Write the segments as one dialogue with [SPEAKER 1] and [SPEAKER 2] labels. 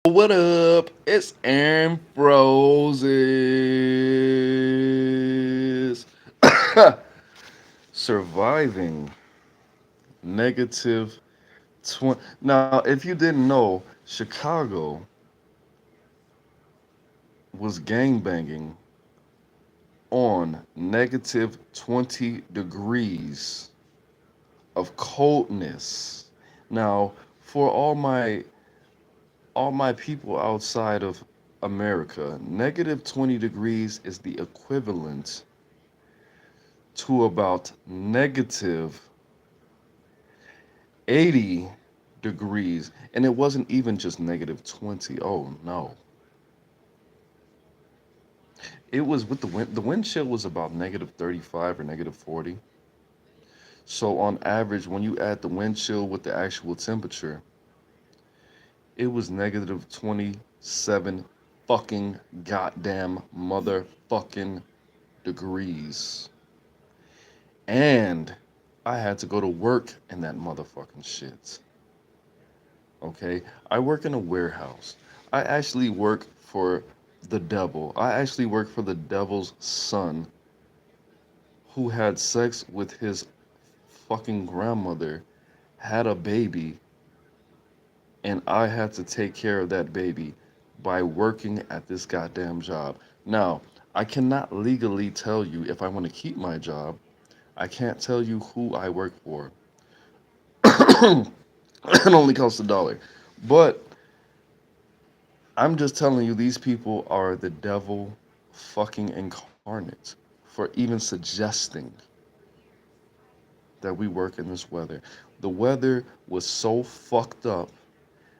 [SPEAKER 1] What up? It's AaroniMoses. Surviving negative 20. Now, if you didn't know, Chicago was gangbanging on negative 20 degrees of coldness. Now, for all my people outside of America, negative 20 degrees is the equivalent to about negative 80 degrees. And it wasn't even just negative 20. Oh no. It was with the wind. The wind chill was about negative 35 or negative 40. So on average, when you add the wind chill with the actual temperature, it was negative 27 fucking goddamn motherfucking degrees. And I had to go to work in that motherfucking shit. Okay? I work in a warehouse. I actually work for the devil. I actually work for the devil's son who had sex with his fucking grandmother, had a baby, and I had to take care of that baby by working at this goddamn job. Now, I cannot legally tell you if I want to keep my job. I can't tell you who I work for. It only costs $1. But I'm just telling you, these people are the devil fucking incarnate for even suggesting that we work in this weather. The weather was so fucked up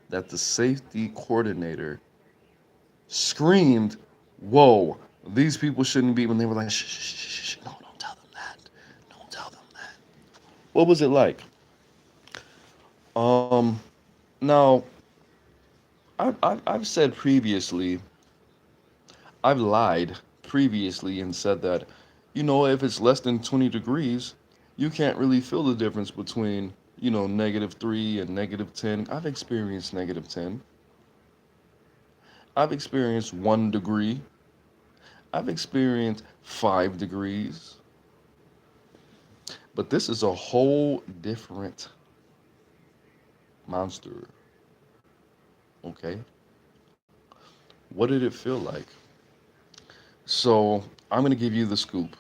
[SPEAKER 1] that the safety coordinator screamed, "Whoa, these people shouldn't be," when they were like, "Shh, shh, shh, shh, shh. No, don't tell them that. Don't tell them that." What was it like? Um, Now, I've said previously, I've lied previously and said that, if it's less than 20 degrees, you can't really feel the difference between, -3 and -10. I've experienced -10. I've experienced 1 degree. I've experienced 5 degrees. But this is a whole different monster. Okay? What did it feel like? So, I'm going to give you the scoop.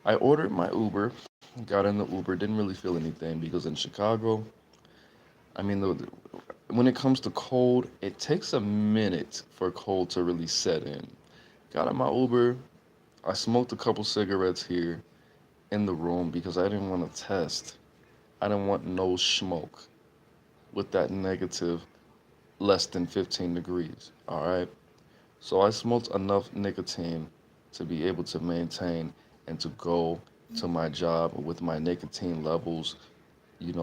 [SPEAKER 1] I ordered my Uber, got in the Uber, didn't really feel anything because in Chicago, I mean, when it comes to cold, it takes a minute for cold to really set in. Got in my Uber, I smoked a couple cigarettes here in the room because I didn't want to test. I didn't want no smoke with that negative less than 15 degrees. All right. So I smoked enough nicotine to be able to maintain and to go to my job with my nicotine levels,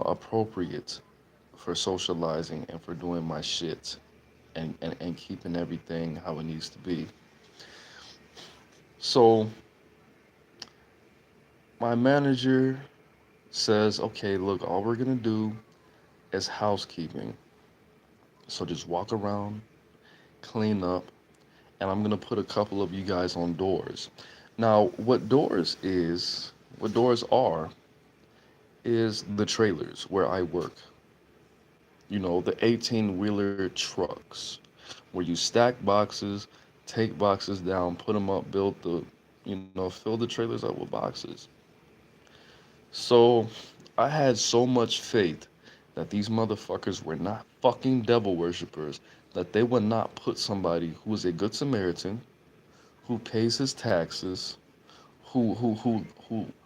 [SPEAKER 1] appropriate for socializing and for doing my shit and keeping everything how it needs to be. So my manager says, okay, look, all we're going to do is housekeeping. So just walk around, clean up, and I'm going to put a couple of you guys on doors. Now, what doors are, is the trailers where I work. The 18-wheeler trucks where you stack boxes, take boxes down, put them up, fill the trailers up with boxes. So I had so much faith that these motherfuckers were not fucking devil worshippers, that they would not put somebody who is a good Samaritan, who pays his taxes, who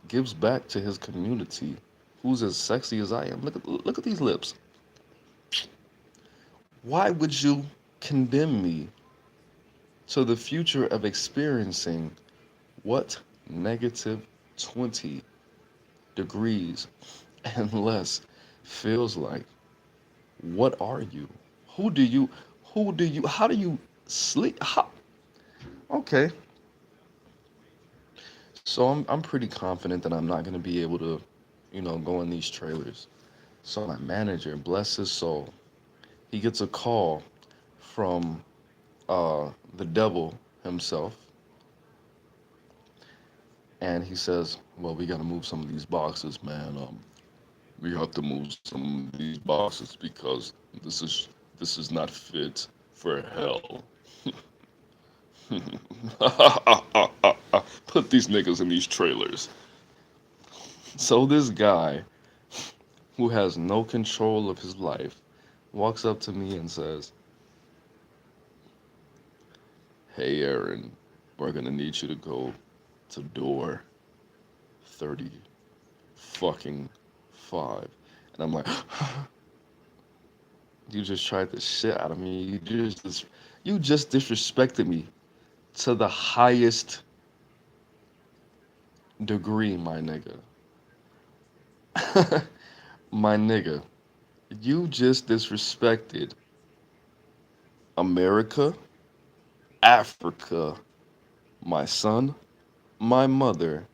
[SPEAKER 1] gives back to his community, who's as sexy as I am. Look at these lips. Why would you condemn me to the future of experiencing what negative 20 degrees and less feels like? What are you? Who do you, how do you sleep? Okay, so I'm pretty confident that I'm not going to be able to, go in these trailers. So my manager, bless his soul, he gets a call from the devil himself, and he says, "Well, we got to move some of these boxes, man. We have to move some of these boxes because this is not fit for hell." Put these niggas in these trailers. So this guy who has no control of his life walks up to me and says, "Hey, Aaron, we're gonna need you to go to door 30 fucking 5." And I'm like, you just tried the shit out of me. You just disrespected me to the highest degree, my nigga. My nigga, you just disrespected America, Africa, my son, my mother,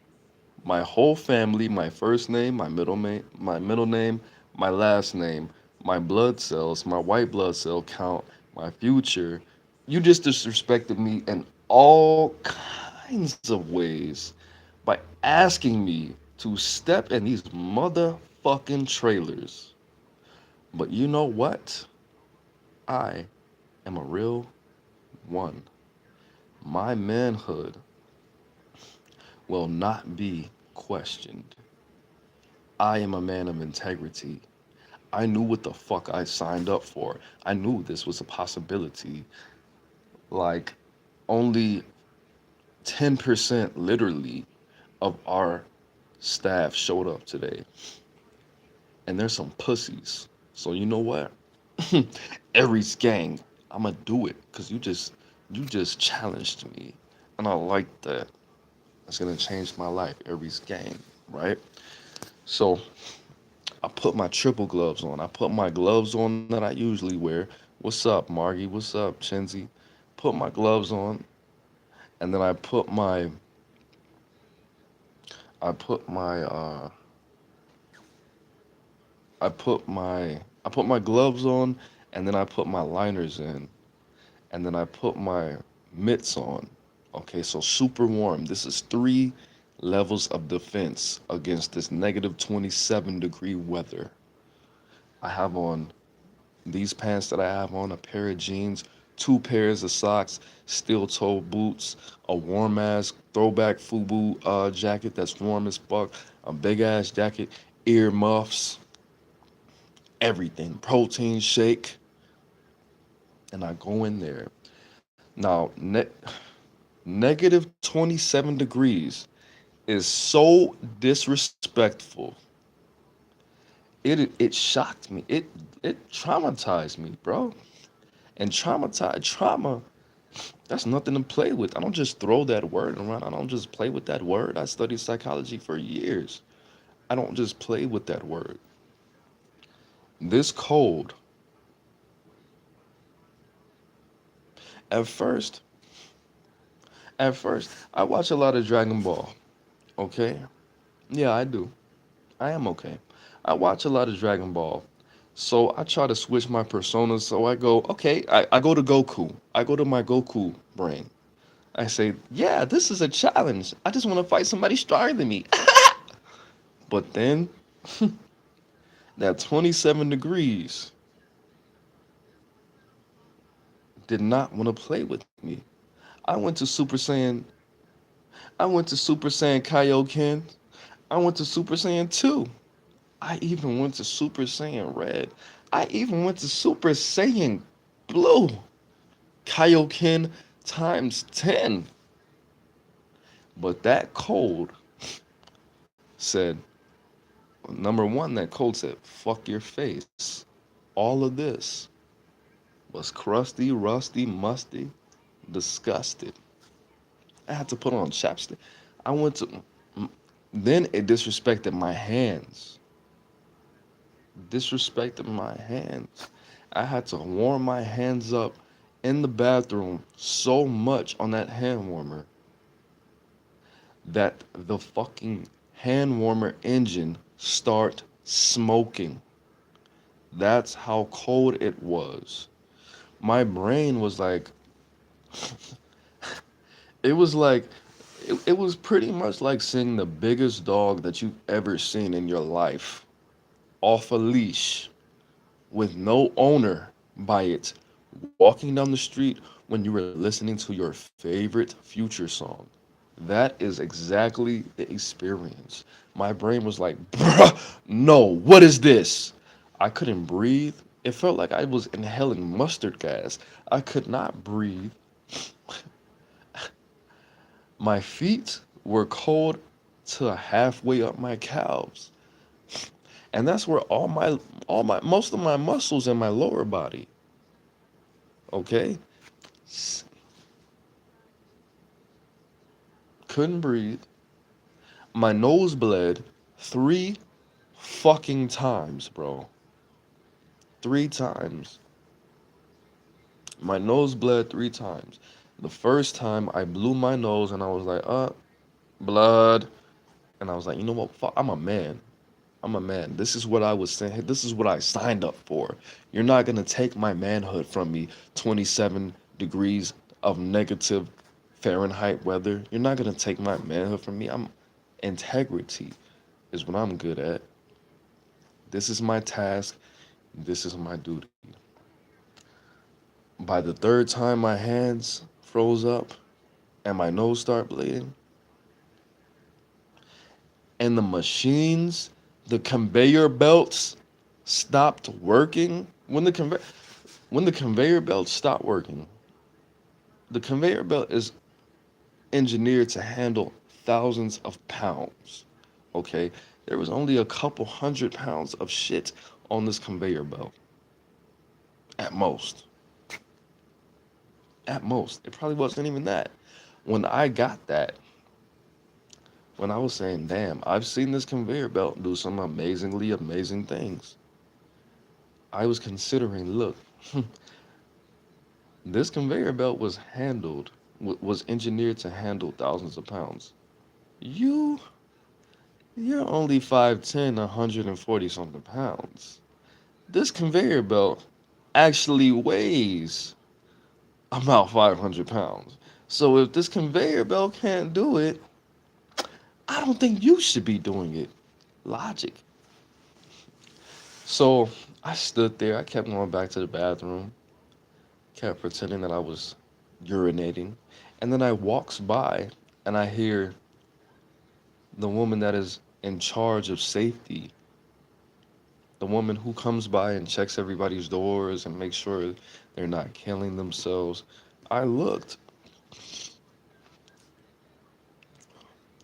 [SPEAKER 1] my whole family, my first name, my middle name, my last name, my blood cells, my white blood cell count, my future. You just disrespected me in all kinds of ways by asking me to step in these motherfucking trailers. But you know what? I am a real one. My manhood will not be questioned. I am a man of integrity. I knew what the fuck I signed up for. I knew this was a possibility. Like, only 10% literally of our staff showed up today. And there's some pussies. So you know what? Aries gang, I'ma do it because you just challenged me. And I like that. It's gonna change my life. Aries gang, right? So I put my triple gloves on. I put my gloves on that I usually wear. What's up, Margie? What's up, Chenzi? Put my gloves on, and then I put my I put my gloves on, and then I put my liners in, and then I put my mitts on. Okay, so super warm. This is 3 levels of defense against this negative 27-degree weather. I have on these pants that I have on, a pair of jeans, 2 pairs of socks, steel toe boots, a warm ass throwback FUBU jacket that's warm as fuck, a big ass jacket, ear muffs, everything, protein shake, and I go in there. Now, negative 27 degrees is so disrespectful. It shocked me. It traumatized me, bro. And trauma, that's nothing to play with. I don't just throw that word around. I don't just play with that word. I studied psychology for years. I don't just play with that word. This cold, at first, I watch a lot of Dragon Ball. Okay? Yeah, I do. I am okay. I watch a lot of Dragon Ball. So I try to switch my personas. So I go, okay, I go to Goku. I go to my Goku brain. I say, yeah, this is a challenge. I just want to fight somebody stronger than me. But then that 27 degrees did not want to play with me. I went to Super Saiyan. I went to Super Saiyan Kaioken. I went to Super Saiyan 2. I even went to Super Saiyan Red. I even went to Super Saiyan Blue. Kaioken times 10. But that code said, number one, that code said, fuck your face. All of this was crusty, rusty, musty, disgusted. I had to put on chapstick. I went to, then it disrespected my hands. Disrespected my hands. I had to warm my hands up in the bathroom so much on that hand warmer that the fucking hand warmer engine start smoking. That's how cold it was. My brain was like, it was like, it was pretty much like seeing the biggest dog that you've ever seen in your life off a leash with no owner by it, walking down the street when you were listening to your favorite Future song. That is exactly the experience. My brain was like, bruh, no, what is this? I couldn't breathe. It felt like I was inhaling mustard gas. I could not breathe. My feet were cold to halfway up my calves. And that's where most of my muscles in my lower body, okay? Couldn't breathe. My nose bled 3 fucking times, bro. 3 times. My nose bled 3 times. The first time I blew my nose and I was like, blood. And I was like, you know what? Fuck, I'm a man. I'm a man. This is what I was saying. This is what I signed up for. You're not gonna take my manhood from me. 27 degrees of negative Fahrenheit weather. You're not gonna take my manhood from me. I'm integrity is what I'm good at. This is my task. This is my duty. By the third time my hands froze up and my nose started bleeding, and the machines, the conveyor belts stopped working. When the conveyor belt stopped working, the conveyor belt is engineered to handle thousands of pounds. Okay, there was only a couple 100 pounds of shit on this conveyor belt at most. At most, it probably wasn't even that. When I got that, when I was saying, damn, I've seen this conveyor belt do some amazingly amazing things. I was considering, look, this conveyor belt was was engineered to handle thousands of pounds. You, you're only 5'10", 140 something pounds. This conveyor belt actually weighs about 500 pounds. So if this conveyor belt can't do it, I don't think you should be doing it. Logic. So I stood there. I kept going back to the bathroom, kept pretending that I was urinating. And then I walks by and I hear the woman that is in charge of safety, the woman who comes by and checks everybody's doors and makes sure they're not killing themselves. I looked,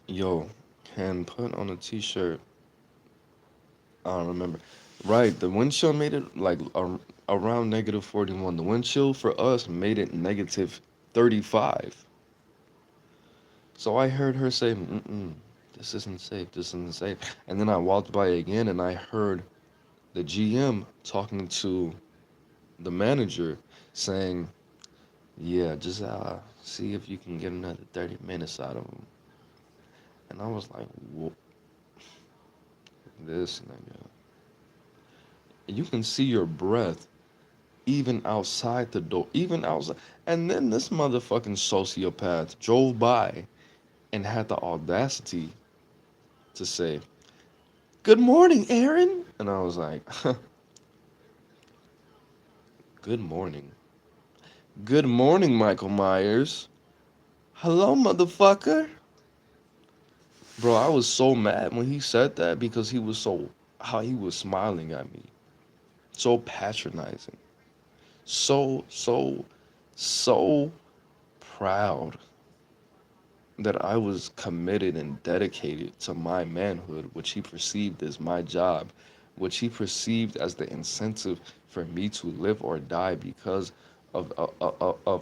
[SPEAKER 1] yo, can put on a t-shirt. I don't remember. Right, the wind chill made it like around negative 41. The wind chill for us made it negative 35. So I heard her say, mm-mm, this isn't safe, this isn't safe. And then I walked by again and I heard the GM talking to the manager saying, yeah, just see if you can get another 30 minutes out of him. And I was like, whoa, this nigga. You can see your breath even outside the door, even outside. And then this motherfucking sociopath drove by and had the audacity to say, good morning, Aaron. And I was like, good morning. Good morning, Michael Myers. Hello, motherfucker. Bro, I was so mad when he said that because how he was smiling at me. So patronizing. So, so proud that I was committed and dedicated to my manhood, which he perceived as my job, which he perceived as the incentive for me to live or die because of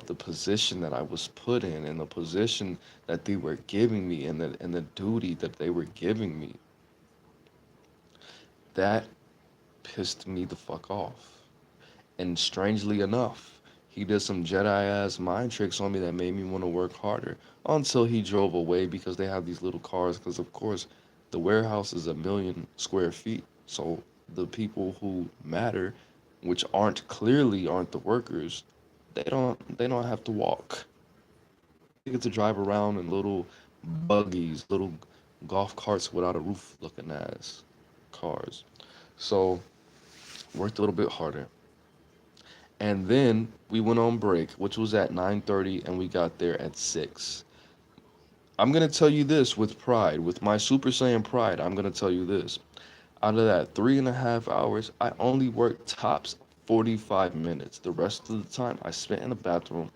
[SPEAKER 1] the position that I was put in and the position that they were giving me and the duty that they were giving me. That pissed me the fuck off. And strangely enough, he did some Jedi ass mind tricks on me that made me want to work harder until he drove away because they have these little cars. Because, of course, the warehouse is 1 million square feet. So the people who matter, which aren't the workers, They don't have to walk. They get to drive around in little buggies, little golf carts without a roof looking ass cars. So worked a little bit harder. And then we went on break, which was at 9:30 and we got there at 6. I'm going to tell you this with pride, with my Super Saiyan pride. I'm going to tell you this. Out of that 3.5 hours, I only worked tops 45 minutes. The rest of the time I spent in the bathroom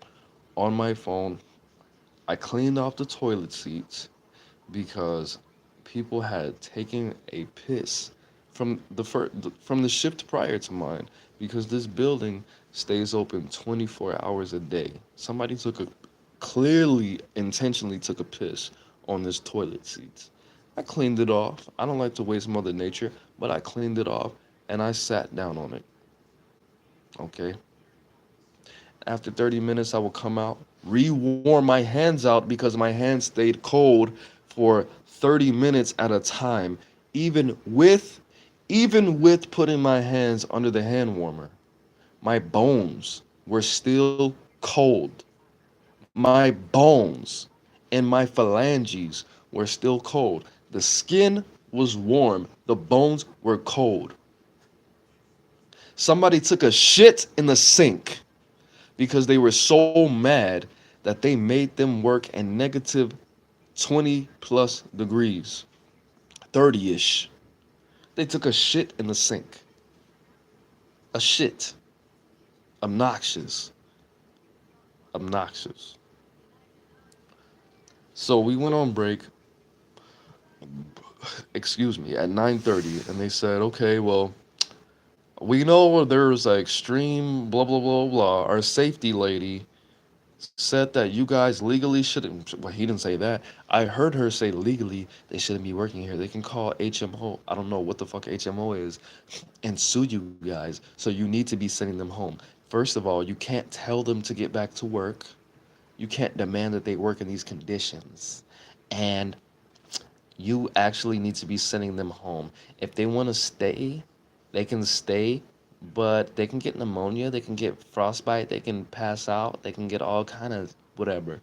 [SPEAKER 1] on my phone. I cleaned off the toilet seats because people had taken a piss from the shift prior to mine, because this building stays open 24 hours a day. Somebody took a clearly intentionally took a piss on this toilet seat. I cleaned it off. I don't like to waste Mother Nature, but I cleaned it off and I sat down on it. Okay. After 30 minutes, I will come out, re-warm my hands out because my hands stayed cold for 30 minutes at a time, even with even with putting my hands under the hand warmer. My bones were still cold. My bones and my phalanges were still cold. The skin was warm, the bones were cold. Somebody took a shit in the sink because they were so mad that they made them work in negative 20 plus degrees, 30 ish. They took a shit in the sink. A shit. Obnoxious. Obnoxious. So we went on break, excuse me, at 9:30, and they said, okay, well, we know there's an extreme blah blah blah blah. Our safety lady said that you guys legally shouldn't. Well, he didn't say that. I heard her say legally they shouldn't be working here. They can call HMO. I don't know what the fuck HMO is, and sue you guys. So you need to be sending them home. First of all, you can't tell them to get back to work. You can't demand that they work in these conditions, and you actually need to be sending them home. If they want to stay, they can stay, but they can get pneumonia, they can get frostbite, they can pass out, they can get all kind of whatever.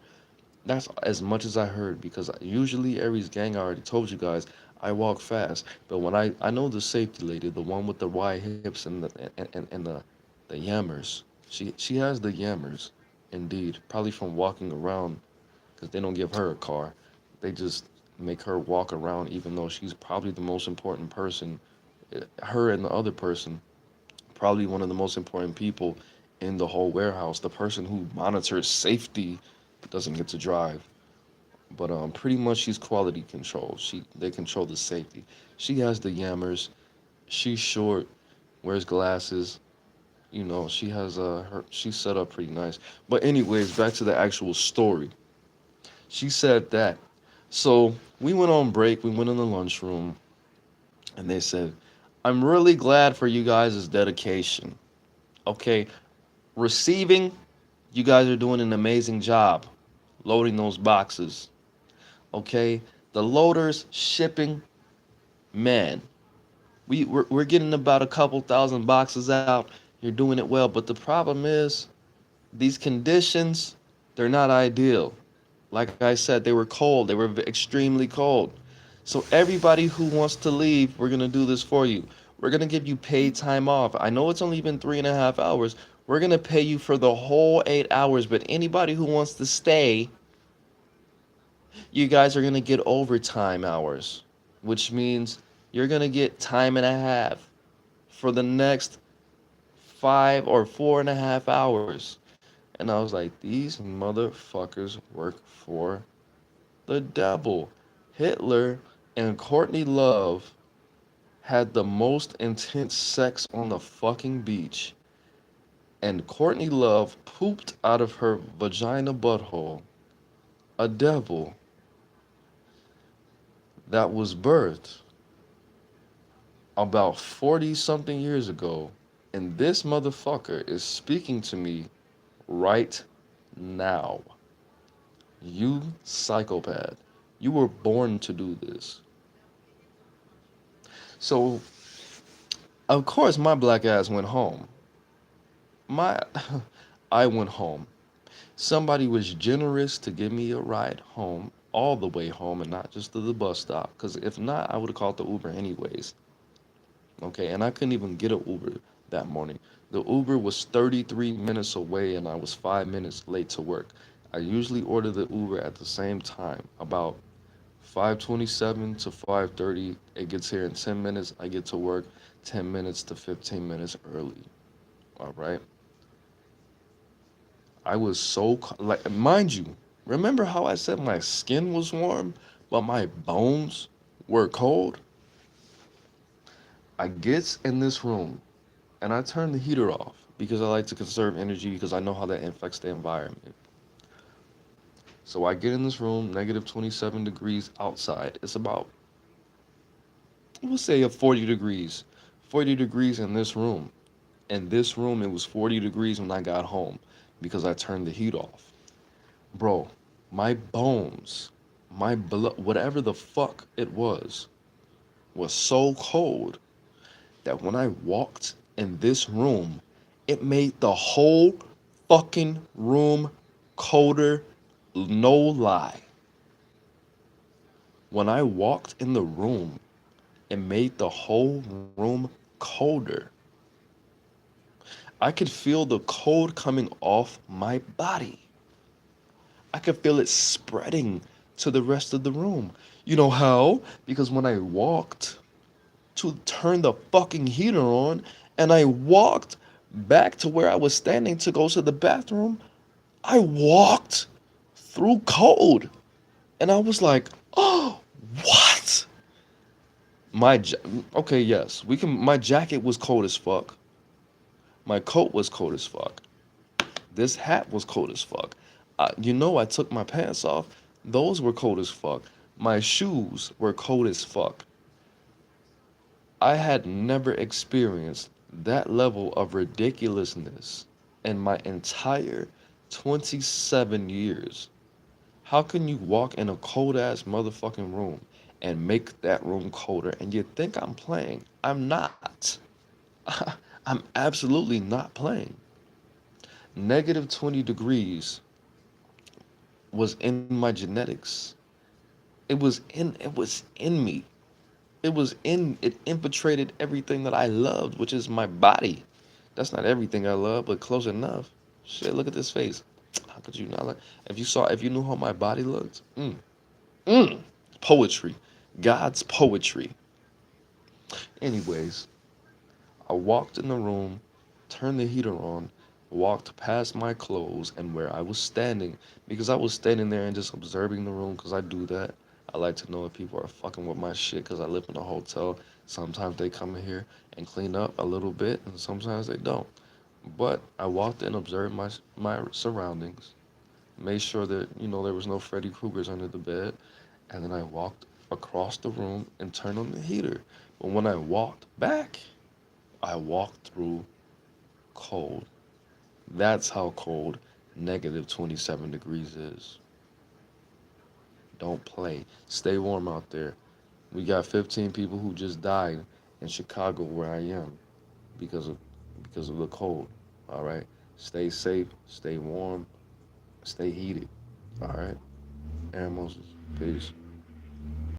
[SPEAKER 1] That's as much as I heard, because usually Aries gang, I already told you guys, I walk fast. But when I know the safety lady, the one with the wide hips and the yammers. She has the yammers, indeed. Probably from walking around, because they don't give her a car. They just make her walk around, even though she's probably the most important person. Her and the other person, probably one of the most important people in the whole warehouse. The person who monitors safety doesn't get to drive. But pretty much she's quality control. They control the safety. She has the yammers. She's short, wears glasses. You know, she has she's set up pretty nice. But anyways, back to the actual story. She said that. So we went on break. We went in the lunchroom, and they said, "I'm really glad for you guys' dedication. Okay, receiving, you guys are doing an amazing job loading those boxes. Okay, the loaders shipping, man, we're getting about a couple thousand boxes out. You're doing it well, but the problem is these conditions, they're not ideal. Like I said, they were cold. They were extremely cold. So everybody who wants to leave, we're gonna do this for you. We're gonna give you paid time off. I know it's only been 3.5 hours. We're gonna pay you for the whole 8 hours, but anybody who wants to stay, you guys are going to get overtime hours, which means you're going to get time and a half for the next 5 or 4.5 hours. And I was like, these motherfuckers work for the devil. Hitler and Courtney Love had the most intense sex on the fucking beach. And Courtney Love pooped out of her vagina butthole a devil that was birthed about 40 something years ago, and this motherfucker is speaking to me right now. You psychopath. You were born to do this. So, of course, my black ass went home. My, I went home. Somebody was generous to give me a ride home, all the way home, and not just to the bus stop. Because if not, I would have called the Uber anyways. Okay, and I couldn't even get an Uber that morning. The Uber was 33 minutes away, and I was 5 minutes late to work. I usually order the Uber at the same time, about 5:27 to 5:30. It gets here in 10 minutes. I get to work 10 minutes to 15 minutes early. All right. I was so like, mind you, remember how I said my skin was warm, but my bones were cold? I gets in this room and I turn the heater off because I like to conserve energy because I know how that affects the environment. So I get in this room, negative 27 degrees outside. It's about, we'll say, a 40 degrees. 40 degrees in this room. In this room, it was 40 degrees when I got home because I turned the heat off. Bro, my bones, my blood, whatever the fuck it was so cold that when I walked in this room, it made the whole fucking room colder. No lie. When I walked in the room, it made the whole room colder. I could feel the cold coming off my body. I could feel it spreading to the rest of the room. You know how? Because when I walked to turn the fucking heater on and I walked back to where I was standing to go to the bathroom, I walked through cold. And I was like, oh, what? My ja- okay, yes, we can. My jacket was cold as fuck. My coat was cold as fuck. This hat was cold as fuck. I took my pants off. Those were cold as fuck. My shoes were cold as fuck. I had never experienced that level of ridiculousness in my entire 27 years. How can you walk in a cold ass motherfucking room and make that room colder and you think I'm playing? I'm not. I'm absolutely not playing. Negative 20 degrees was in my genetics. It was in me. It infiltrated everything that I loved, which is my body. That's not everything I love, but close enough. Shit, look at this face. How could you not like if you knew how my body looked? Mm. Poetry. God's poetry. Anyways, I walked in the room, turned the heater on, walked past my clothes and where I was standing because I was standing there and just observing the room because I do that. I like to know if people are fucking with my shit because I live in a hotel. Sometimes they come in here and clean up a little bit and sometimes they don't. But I walked in, observed my surroundings, made sure that, there was no Freddy Kruegers under the bed, and then I walked across the room and turned on the heater. But when I walked back, I walked through cold. That's how cold negative 27 degrees is. Don't play. Stay warm out there. We got 15 people who just died in Chicago where I am because of because of the cold. All right. Stay safe, stay warm, stay heated. All right. Aaron Moses. Peace.